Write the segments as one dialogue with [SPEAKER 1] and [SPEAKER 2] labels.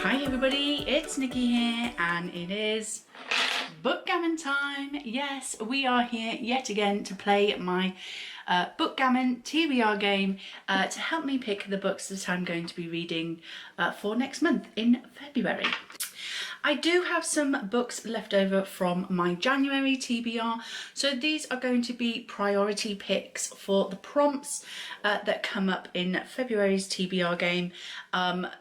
[SPEAKER 1] Hi everybody, it's Nikki here and it is Bookgammon time. Yes, we are here yet again to play my Bookgammon TBR game to help me pick the books that I'm going to be reading for next month in February. I do have some books left over from my January TBR, so these are going to be priority picks for the prompts that come up in February's TBR game,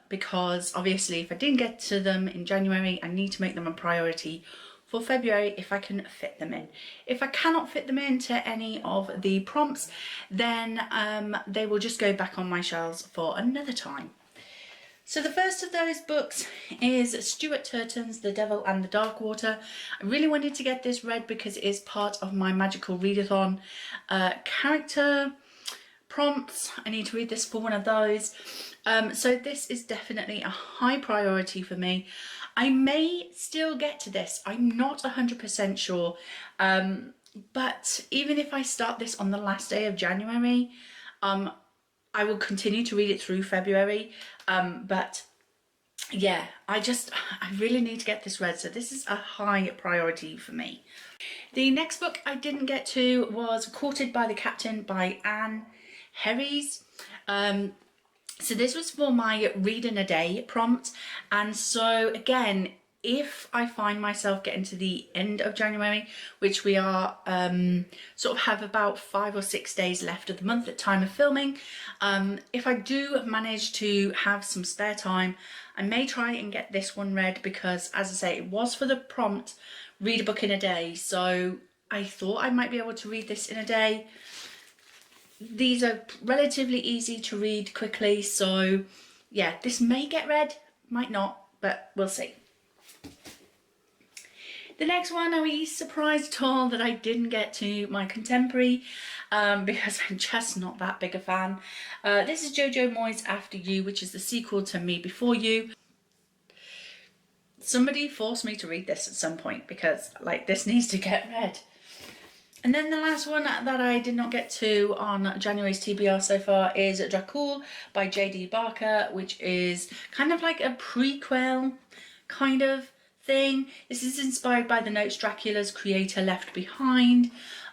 [SPEAKER 1] because obviously if I didn't get to them in January, I need to make them a priority for February if I can fit them in. If I cannot fit them into any of the prompts, then they will just go back on my shelves for another time. So the first of those books is Stuart Turton's The Devil and the Dark Water. I really wanted to get this read because it is part of my magical readathon character prompts. I need to read this for one of those. So this is definitely a high priority for me. I may still get to this. I'm not 100% sure. But even if I start this on the last day of January, I will continue to read it through February, but yeah, I really need to get this read, so this is a high priority for me. The next book I didn't get to was Courted by the Captain by Anne Herries. So this was for my read in a day prompt, and so again, if I find myself getting to the end of January, which we are sort of have about 5 or 6 days left of the month at time of filming, if I do manage to have some spare time, I may try and get this one read because, as I say, it was for the prompt read a book in a day, so I thought I might be able to read this in a day. These are relatively easy to read quickly, so yeah, this may get read, might not, but we'll see. The next one, are we surprised at all that I didn't get to my contemporary because I'm just not that big a fan. This is Jojo Moyes After You, which is the sequel to Me Before You. Somebody forced me to read this at some point because this needs to get read. And then the last one that I did not get to on January's TBR so far is Dracul by Jade Barker, which is kind of like a prequel kind of thing. This is inspired by the notes Dracula's creator left behind.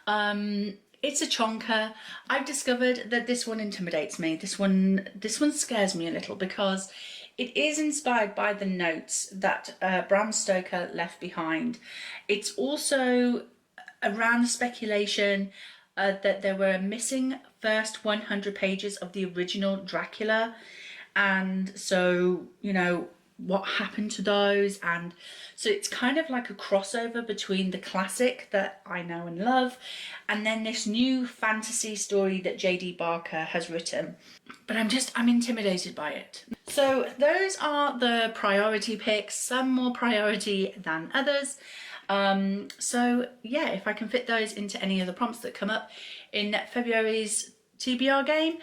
[SPEAKER 1] It's a chonker. I've discovered that this one intimidates me. This one scares me a little because it is inspired by the notes that Bram Stoker left behind. It's also around the speculation that there were missing first 100 pages of the original Dracula, and so, you know, what happened to those, and so it's kind of like a crossover between the classic that I know and love and then this new fantasy story that Jade Barker has written, but I'm intimidated by it. So those are the priority picks, some more priority than others. So yeah, if I can fit those into any of the prompts that come up in February's TBR game,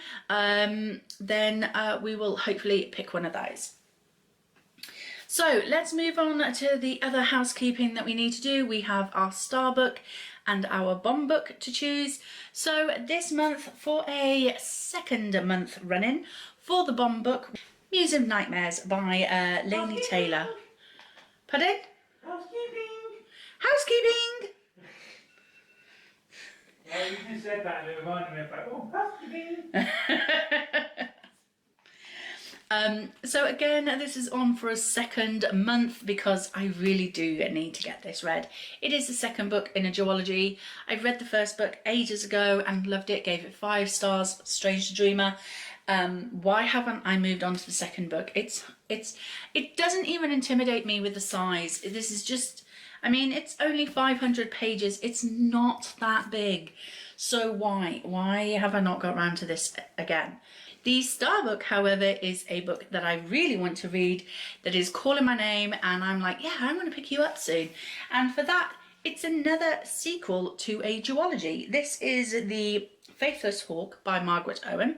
[SPEAKER 1] then we will hopefully pick one of those. So let's move on to the other housekeeping that we need to do. We have our star book and our bomb book to choose. So this month, for a second month running, for the bomb book, Muse of Nightmares by Laini Taylor. Pardon?
[SPEAKER 2] Housekeeping!
[SPEAKER 1] Housekeeping!
[SPEAKER 2] Yeah, you just said that and it reminded me of like, oh, housekeeping!
[SPEAKER 1] So again, this is on for a second month because I really do need to get this read. It is the second book in a duology. I read the first book ages ago and loved it, gave it 5 stars, Strange to Dreamer. Why haven't I moved on to the second book? It doesn't even intimidate me with the size. This is just, I mean, it's only 500 pages. It's not that big. So why have I not got around to this again? The star book, however, is a book that I really want to read that is calling my name, and I'm like, yeah, I'm going to pick you up soon. And for that, it's another sequel to a duology. This is the Faithless Hawk by Margaret Owen,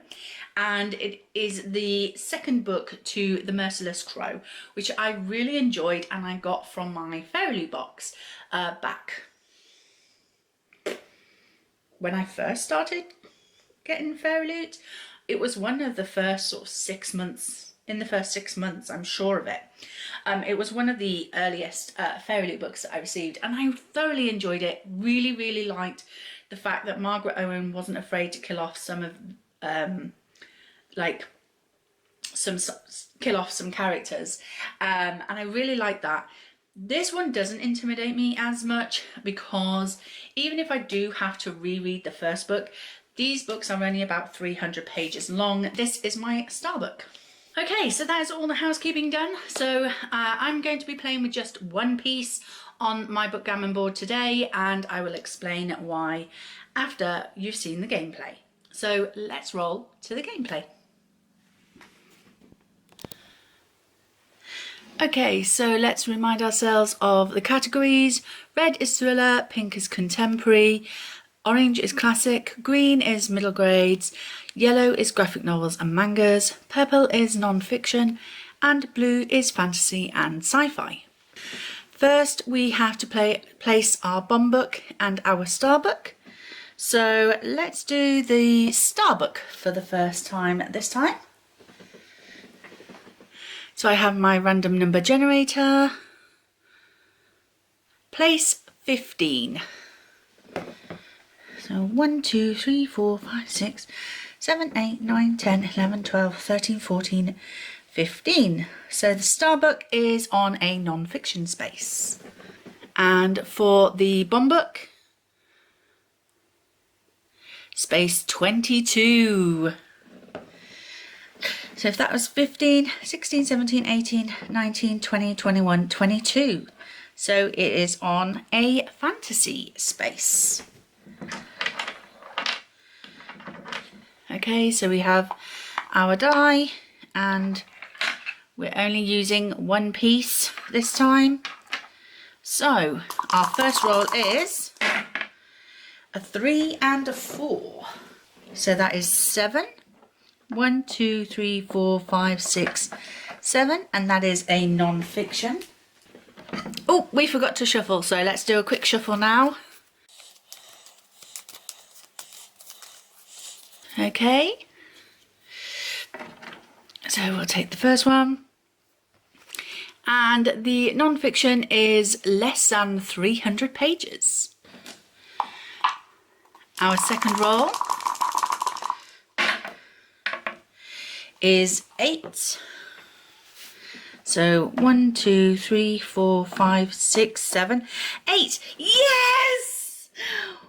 [SPEAKER 1] and it is the second book to The Merciless Crow, which I really enjoyed and I got from my Fairy box back when I first started getting Fairy Loot. It was one of the first sort of 6 months in the first 6 months, I'm sure of it. It was one of the earliest Fairy books that I received, and I thoroughly enjoyed it. Really liked the fact that Margaret Owen wasn't afraid to kill off some of some characters, and I really like that. This one doesn't intimidate me as much, because even if I do have to reread the first book, these books are only about 300 pages long. This is my star book. Okay, so that is all the housekeeping done. So I'm going to be playing with just one piece on my Bookgammon board today, and I will explain why after you've seen the gameplay. So let's roll to the gameplay. Okay, so let's remind ourselves of the categories. Red is thriller, pink is contemporary, orange is classic, green is middle grades, yellow is graphic novels and mangas, purple is non-fiction, and blue is fantasy and sci-fi. First, we have to place our bomb book and our star book. So let's do the star book for the first time this time. So I have my random number generator. Place 15. So 1, 2, 3, 4, 5, 6, 7, 8, 9, 10, 11, 12, 13, 14, 15. So the star book is on a non-fiction space. And for the bomb book, space 22. So if that was 15, 16, 17, 18, 19, 20, 21, 22. So it is on a fantasy space. Okay, so we have our die, and we're only using one piece this time. So our first roll is a 3 and a 4. So that is 7. 1, 2, 3, 4, 5, 6, 7, and that is a non-fiction. Oh, we forgot to shuffle, so let's do a quick shuffle now. Okay, so we'll take the first one, and the non-fiction is less than 300 pages. Our second roll is 8. So 1, 2, 3, 4, 5, 6, 7, 8. Yes!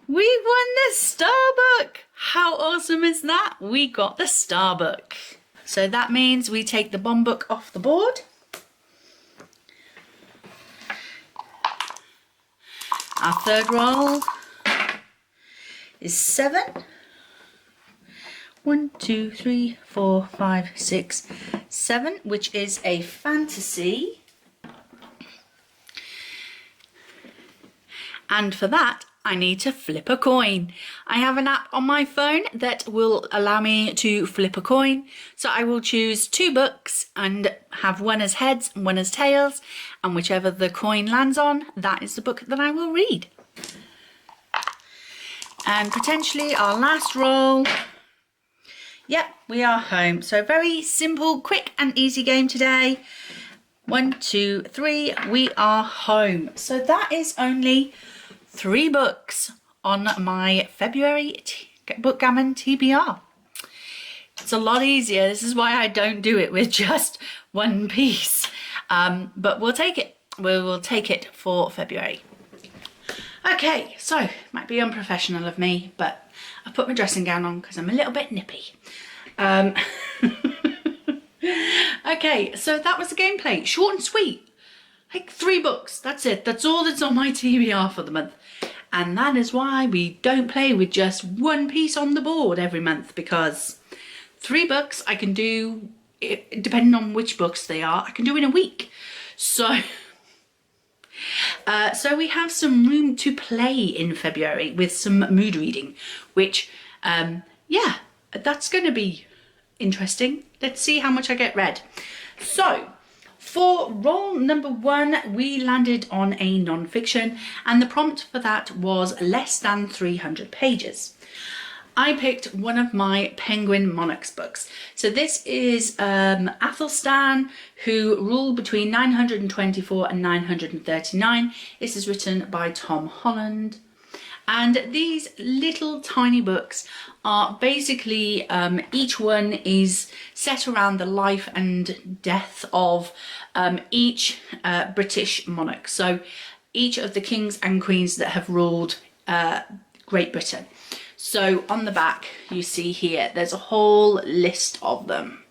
[SPEAKER 1] We won the star book! How awesome is that? We got the star book. So that means we take the bomb book off the board. Our third roll is 7. 1, 2, 3, 4, 5, 6, 7, which is a fantasy. And for that, I need to flip a coin. I have an app on my phone that will allow me to flip a coin. So I will choose 2 books and have one as heads and one as tails. And whichever the coin lands on, that is the book that I will read. And potentially our last roll. Yep, we are home. So very simple, quick and easy game today. 1, 2, 3, we are home. So that is only 3 books on my February Bookgammon TBR. It's a lot easier. This is why I don't do it with just one piece. But we'll take it. We will take it for February. Okay, so might be unprofessional of me, but I've put my dressing gown on because I'm a little bit nippy. Okay, so that was the gameplay. Short and sweet. Like 3 books. That's it. That's all that's on my TBR for the month. And that is why we don't play with just one piece on the board every month, because 3 books I can do, depending on which books they are, I can do in a week. So so we have some room to play in February with some mood reading, which, yeah, that's going to be interesting. Let's see how much I get read. So for roll number 1, we landed on a non-fiction, and the prompt for that was less than 300 pages. I picked one of my Penguin Monarchs books. So this is Athelstan, who ruled between 924 and 939. This is written by Tom Holland. And these little tiny books are basically, each one is set around the life and death of each British monarch. So each of the kings and queens that have ruled Great Britain. So on the back, you see here, there's a whole list of them,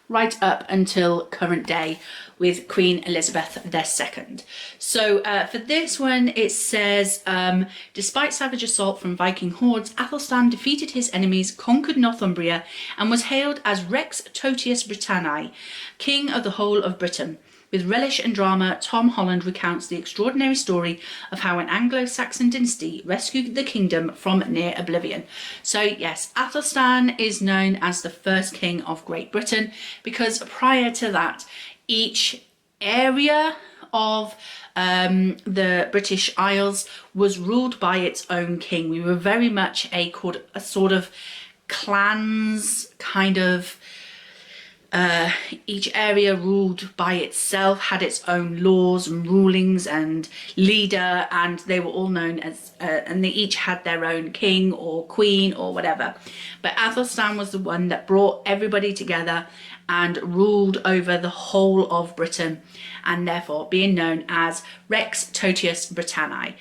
[SPEAKER 1] right up until current day with Queen Elizabeth II. So for this one, it says, despite savage assault from Viking hordes, Athelstan defeated his enemies, conquered Northumbria, and was hailed as Rex Totius Britanniae, king of the whole of Britain. With relish and drama, Tom Holland recounts the extraordinary story of how an Anglo-Saxon dynasty rescued the kingdom from near oblivion. So yes, Athelstan is known as the first king of Great Britain because prior to that, each area of the British Isles was ruled by its own king. We were very much a sort of clans kind of. Each area ruled by itself, had its own laws and rulings and leader, and they were all known as, and they each had their own king or queen or whatever. But Athelstan was the one that brought everybody together and ruled over the whole of Britain, and therefore being known as Rex Totius Britanniae.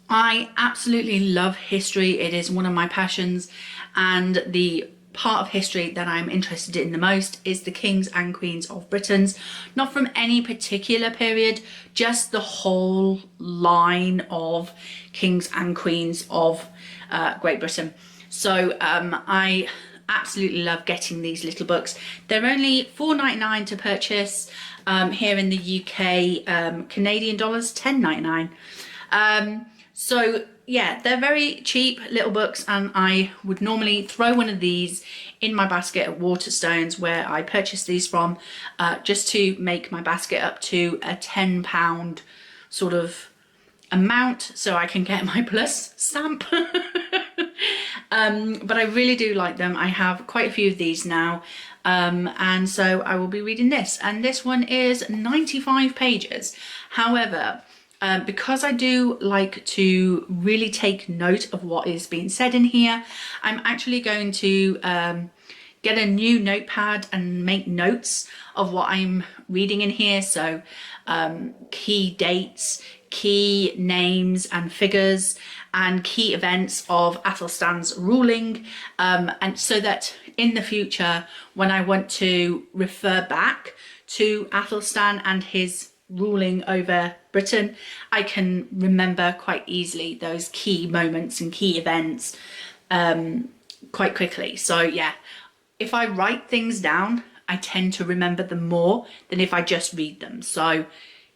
[SPEAKER 1] I absolutely love history. It is one of my passions, and the part of history that I'm interested in the most is the kings and queens of Britain's, not from any particular period, just the whole line of kings and queens of Great Britain. So I absolutely love getting these little books. They're only $4.99 to purchase here in the UK, Canadian dollars $10.99. So yeah, they're very cheap little books, and I would normally throw one of these in my basket at Waterstones, where I purchased these from, just to make my basket up to a £10 sort of amount so I can get my plus stamp. But I really do like them. I have quite a few of these now, and so I will be reading this, and this one is 95 pages. However, because I do like to really take note of what is being said in here, I'm actually going to get a new notepad and make notes of what I'm reading in here. So key dates, key names and figures, and key events of Athelstan's ruling, and so that in the future, when I want to refer back to Athelstan and his ruling over Britain, I can remember quite easily those key moments and key events quite quickly. So yeah, if I write things down, I tend to remember them more than if I just read them. So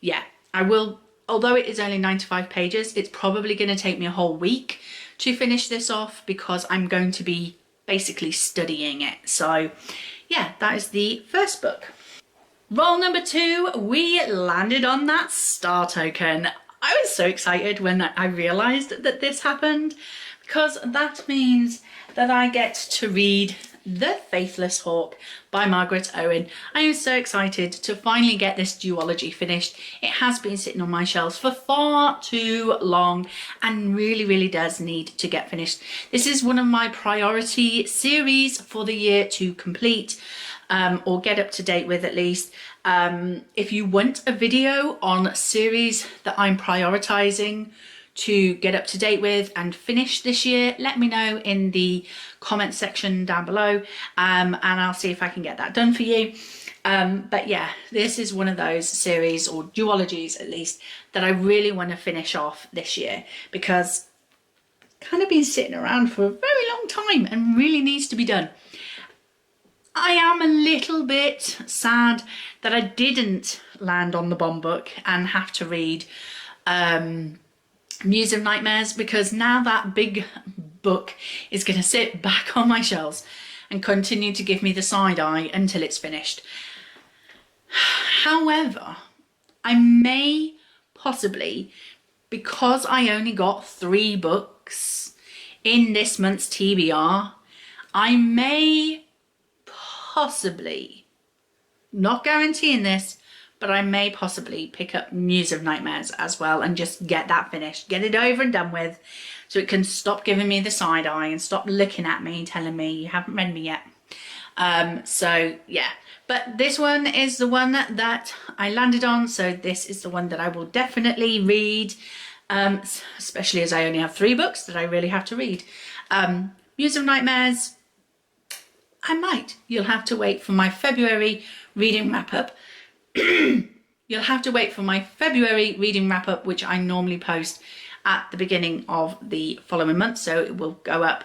[SPEAKER 1] yeah, I will, although it is only 95 pages, it's probably going to take me a whole week to finish this off because I'm going to be basically studying it. So yeah, that is the first book. Roll number 2, we landed on that star token. I was so excited when I realised that this happened, because that means that I get to read The Faithless Hawk by Margaret Owen. I am so excited to finally get this duology finished. It has been sitting on my shelves for far too long and really does need to get finished. This is one of my priority series for the year to complete. Or get up to date with at least. If you want a video on series that I'm prioritising to get up to date with and finish this year, let me know in the comment section down below, and I'll see if I can get that done for you. But yeah, this is one of those series, or duologies at least, that I really want to finish off this year, because it's kind of been sitting around for a very long time and really needs to be done. I am a little bit sad that I didn't land on the bomb book and have to read Muse of Nightmares, because now that big book is going to sit back on my shelves and continue to give me the side eye until it's finished. However, I may possibly because I only got 3 books in this month's TBR, I may possibly, not guaranteeing this, but I may possibly pick up Muse of Nightmares as well and just get that finished, get it over and done with, so it can stop giving me the side eye and stop looking at me telling me you haven't read me yet. So yeah, but this one is the one that I landed on, so this is the one that I will definitely read, especially as I only have 3 books that I really have to read. Muse of Nightmares, I might. You'll have to wait for my February reading wrap-up. You'll have to wait for my February reading wrap-up, which I normally post at the beginning of the following month, so it will go up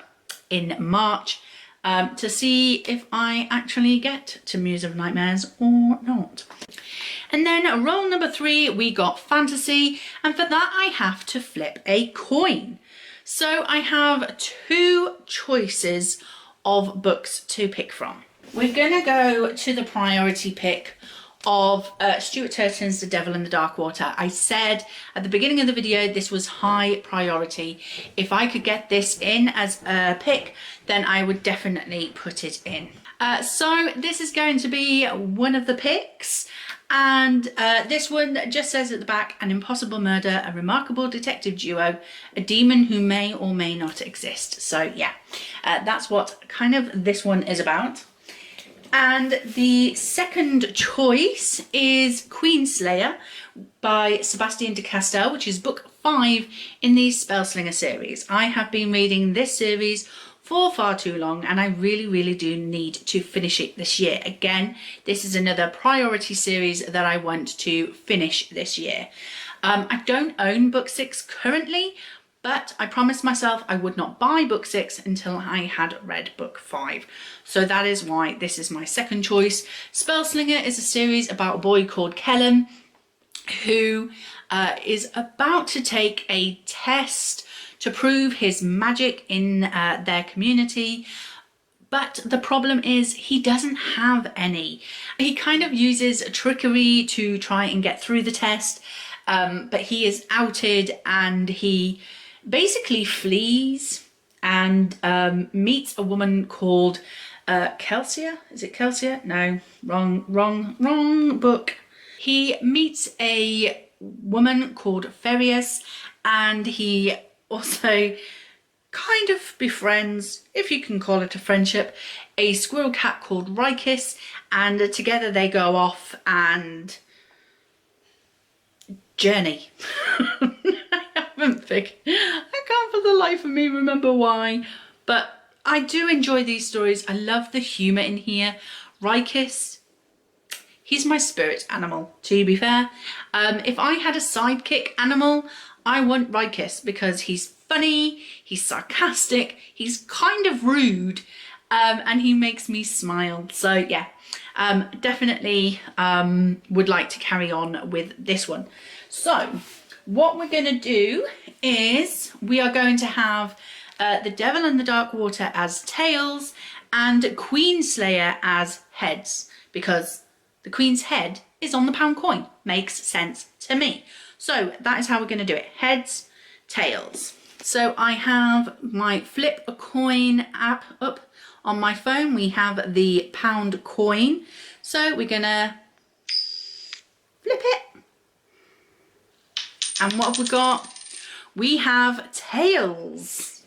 [SPEAKER 1] in March, to see if I actually get to Muse of Nightmares or not. And then roll number 3, we got fantasy, and for that I have to flip a coin. So I have 2 choices of books to pick from. We're gonna go to the priority pick of Stuart Turton's The Devil in the Dark Water. I said at the beginning of the video this was high priority. If I could get this in as a pick, then I would definitely put it in. So this is going to be one of the picks, and this one just says at the back, an impossible murder, a remarkable detective duo, a demon who may or may not exist. So yeah, that's what kind of this one is about. And the second choice is Queenslayer by Sebastian de Castell, which is book 5 in the Spellslinger series. I have been reading this series for far too long, and I really do need to finish it this year. Again, this is another priority series that I want to finish this year. I don't own book 6 currently, but I promised myself I would not buy book 6 until I had read book 5. So that is why this is my second choice. Spellslinger is a series about a boy called Kellum who is about to take a test to prove his magic in their community. But the problem is he doesn't have any. He kind of uses trickery to try and get through the test, but he is outed and he basically flees and meets a woman called Kelsia. Is it Kelsia? No, wrong book. He meets a woman called Ferius, and he also kind of befriends, if you can call it a friendship, a squirrel cat called Rikis, and together they go off and journey. I can't for the life of me remember why, but I do enjoy these stories. I love the humour in here. Rikis, he's my spirit animal, to be fair. If I had a sidekick animal, I want Rikis because he's funny, he's sarcastic, he's kind of rude, and he makes me smile. So yeah, definitely would like to carry on with this one. So what we're going to do is we are going to have The Devil in the Dark Water as tails and Queenslayer as heads, because the Queen's head is on the pound coin. Makes sense to me. So that is how we're going to do it. Heads, tails. So I have my flip a coin app up on my phone. We have the pound coin. So we're going to flip it. And what have we got? We have tails.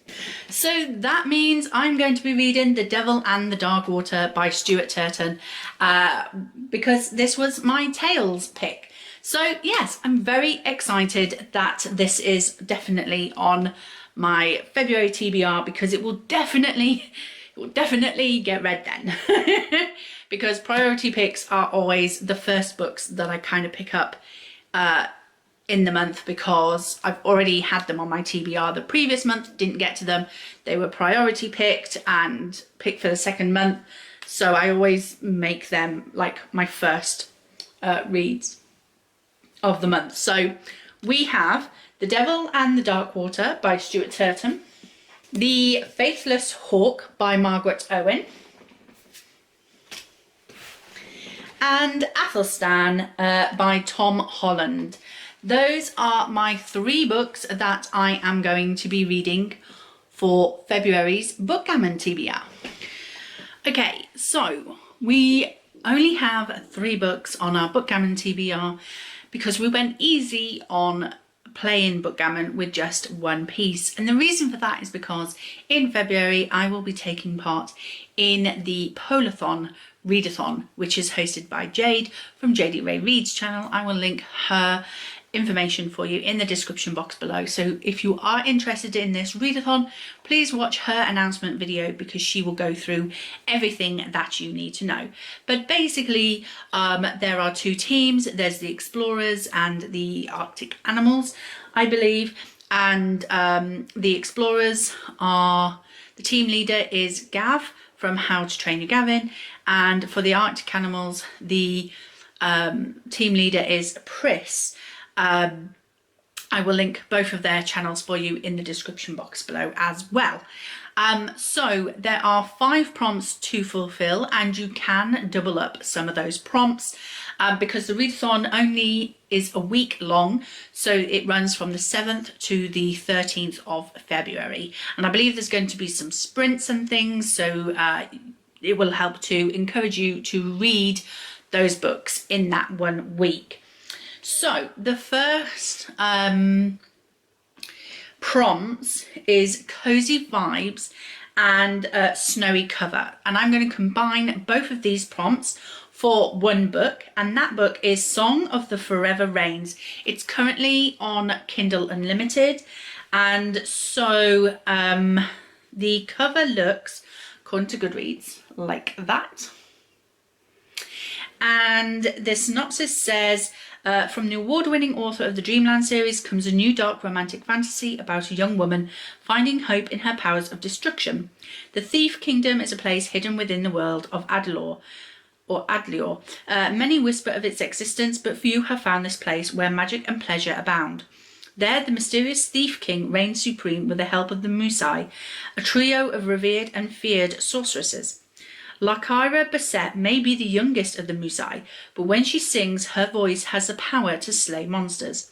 [SPEAKER 1] So that means I'm going to be reading The Devil and the Dark Water by Stuart Turton, because this was my tails pick. So yes, I'm very excited that this is definitely on my February TBR, because it will definitely get read then. Because priority picks are always the first books that I kind of pick up in the month, because I've already had them on my TBR the previous month, didn't get to them. They were priority picked and picked for the second month. So I always make them like my first reads of the month. So we have The Devil and the Dark Water by Stuart Turton, The Faithless Hawk by Margaret Owen, and Athelstan by Tom Holland. those are my 3 books that I am going to be reading for February's Bookgammon TBR. Okay, so we only have 3 books on our Bookgammon TBR because we went easy on playing Bookgammon with just 1 piece. And the reason for that is because in February I will be taking part in the Polarthon readathon, which is hosted by Jade from JadeRaeReads channel. I will link her information for you in the description box below. So if you are interested in this readathon, please watch her announcement video because she will go through everything that you need to know. But basically there are 2 teams. There's the explorers and the Arctic animals, I believe, and the explorers are, the team leader is Gav from How to Train Your Gavin, and for the Arctic animals the team leader is Pris. I will link both of their channels for you in the description box below as well. So there are 5 prompts to fulfill, and you can double up some of those prompts because the readathon only is a week long, so it runs from the 7th to the 13th of February, and I believe there's going to be some sprints and things, so it will help to encourage you to read those books in that 1 week. So the first prompts is cozy vibes and snowy cover, and I'm going to combine both of these prompts for 1 book, and that book is Song of the Forever Rains. It's currently on Kindle Unlimited, and so the cover looks, according to Goodreads, like that. And the synopsis says, from the award-winning author of the Dreamland series comes a new dark romantic fantasy about a young woman finding hope in her powers of destruction. The Thief Kingdom is a place hidden within the world of Adlior. Many whisper of its existence, but few have found this place where magic and pleasure abound. There, the mysterious Thief King reigns supreme with the help of the Musai, a trio of revered and feared sorceresses. Lycaira Basset may be the youngest of the Musai, but when she sings, her voice has the power to slay monsters.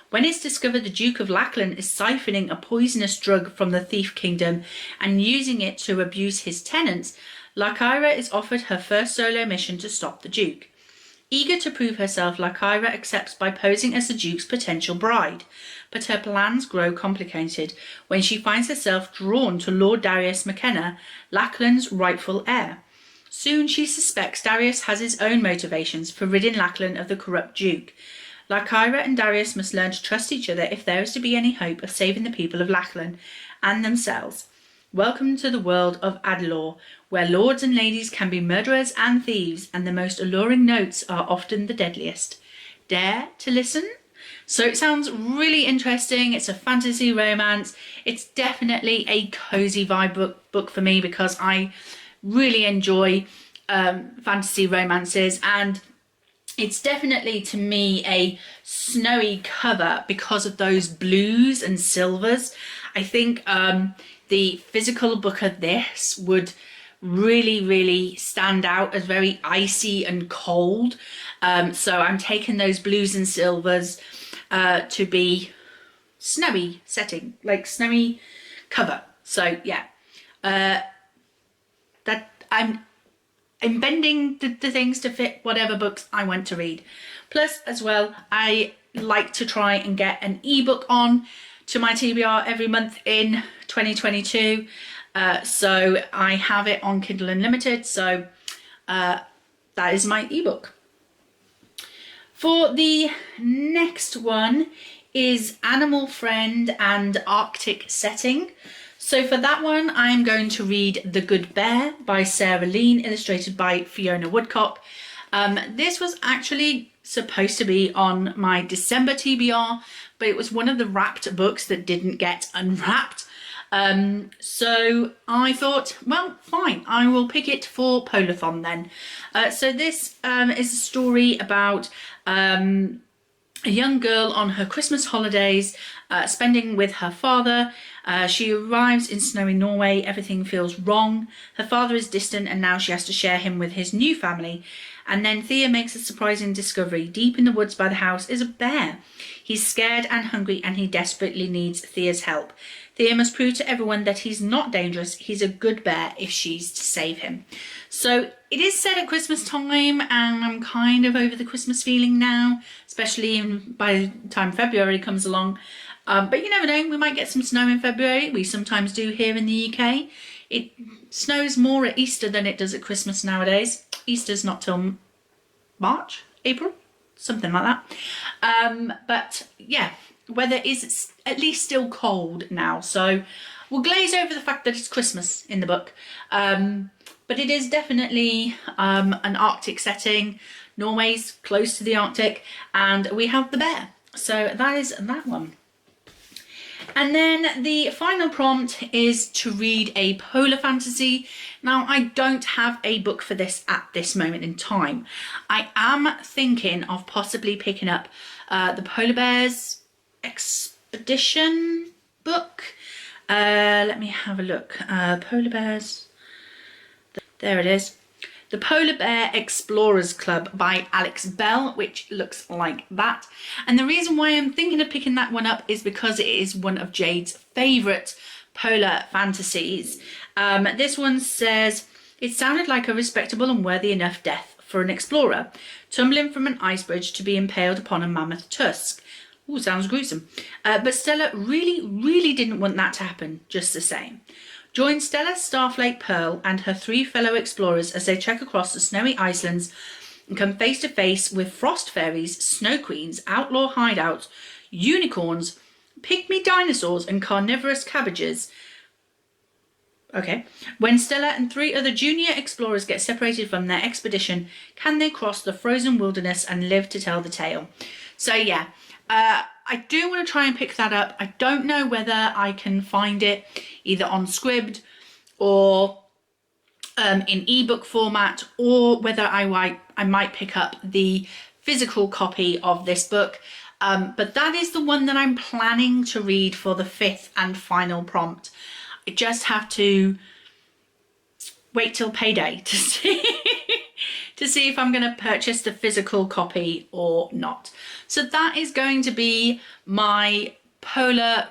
[SPEAKER 1] When it's discovered the Duke of Lackland is siphoning a poisonous drug from the Thief Kingdom and using it to abuse his tenants, Lycaira is offered her first solo mission to stop the Duke. Eager to prove herself, Lycaira accepts by posing as the Duke's potential bride, but her plans grow complicated when she finds herself drawn to Lord Darius McKenna, Lackland's rightful heir. Soon she suspects Darius has his own motivations for ridding Lackland of the corrupt Duke. Lycaira and Darius must learn to trust each other if there is to be any hope of saving the people of Lackland and themselves. Welcome to the world of Adlor, where lords and ladies can be murderers and thieves, and the most alluring notes are often the deadliest. Dare to listen? So it sounds really interesting. It's a fantasy romance. It's definitely a cozy vibe book for me because I really enjoy fantasy romances, and it's definitely to me a snowy cover because of those blues and silvers. I think the physical book of this would really stand out as very icy and cold. So I'm taking those blues and silvers to be snowy setting, like snowy cover. So yeah, that I'm bending the things to fit whatever books I want to read. Plus as well, I like to try and get an ebook on to my TBR every month in 2022. So I have it on Kindle Unlimited, so that is my ebook. For the next one is Animal Friend and Arctic Setting. So for that one, I am going to read The Good Bear by Sarah Lean, illustrated by Fiona Woodcock. This was actually supposed to be on my December TBR, but it was one of the wrapped books that didn't get unwrapped. So I thought, well, fine, I will pick it for Polarthon then. So this is a story about a young girl on her Christmas holidays spending with her father She arrives in snowy Norway. Everything feels wrong. Her father is distant and now she has to share him with his new family. And then Thea makes a surprising discovery. Deep in the woods by the house is a bear. He's scared and hungry and he desperately needs Thea's help. Thea must prove to everyone that he's not dangerous. He's a good bear if she's to save him. So it is set at Christmas time and I'm kind of over the Christmas feeling now, especially by the time February comes along. But you never know, we might get some snow in February. We sometimes do here in the UK. It snows more at Easter than it does at Christmas nowadays. Easter's not till March, April, something like that. But yeah, weather is at least still cold now. So we'll glaze over the fact that it's Christmas in the book. But it is definitely an Arctic setting. Norway's close to the Arctic and we have the bear. So that is that one. And then the final prompt is to read a polar fantasy. Now, I don't have a book for this at this moment in time. I am thinking of possibly picking up the Polar Bears Expedition book. Let me have a look. Polar Bears. There it is. The Polar Bear Explorers Club by Alex Bell, which looks like that. And the reason why I'm thinking of picking that one up is because it is one of Jade's favourite polar fantasies. This one says, it sounded like a respectable and worthy enough death for an explorer, tumbling from an ice bridge to be impaled upon a mammoth tusk. Ooh, sounds gruesome. But Stella really didn't want that to happen, just the same. Join Stella, Starflake, Pearl and her 3 fellow explorers as they trek across the snowy Icelands and come face to face with frost fairies, snow queens, outlaw hideouts, unicorns, pygmy dinosaurs and carnivorous cabbages. Okay. When Stella and 3 other junior explorers get separated from their expedition, can they cross the frozen wilderness and live to tell the tale? So yeah, I do want to try and pick that up. I don't know whether I can find it either on Scribd or in ebook format, or whether I might pick up the physical copy of this book. But that is the one that I'm planning to read for the 5th and final prompt. I just have to wait till payday to see to see if I'm going to purchase the physical copy or not. So that is going to be my Polarthon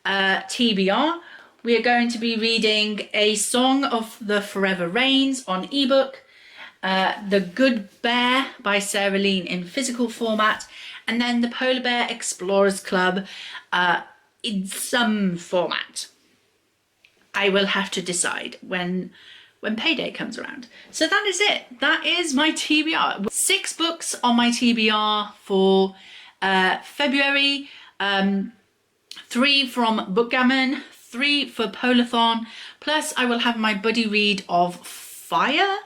[SPEAKER 1] TBR. We are going to be reading A Song of the Forever Rains on ebook, The Good Bear by Sarah Lean in physical format, and then the Polar Bear Explorers Club in some format. I will have to decide when payday comes around. So that is it. That is my TBR. 6 books on my TBR for February. 3 from Bookgammon, 3 for Polarthon, plus I will have my buddy read of Fire,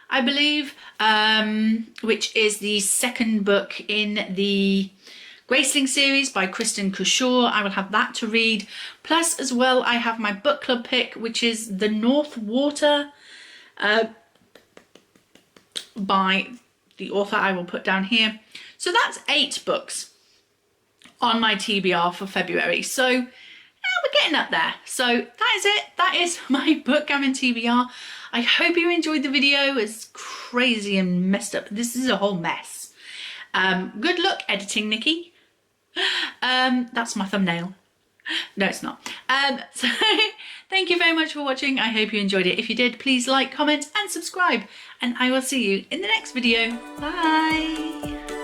[SPEAKER 1] I believe, which is the 2nd book in the Graceling series by Kristen Couture. I will have that to read. Plus, as well, I have my book club pick, which is The North Water by the author I will put down here. So that's 8 books on my TBR for February. So yeah, we're getting up there. So that is it. That is my Bookgammon TBR. I hope you enjoyed the video. It's crazy and messed up. This is a whole mess. Good luck editing, Nikki. That's my thumbnail. No, it's not. So thank you very much for watching. I hope you enjoyed it. If you did, please like, comment and subscribe, and I will see you in the next video. Bye.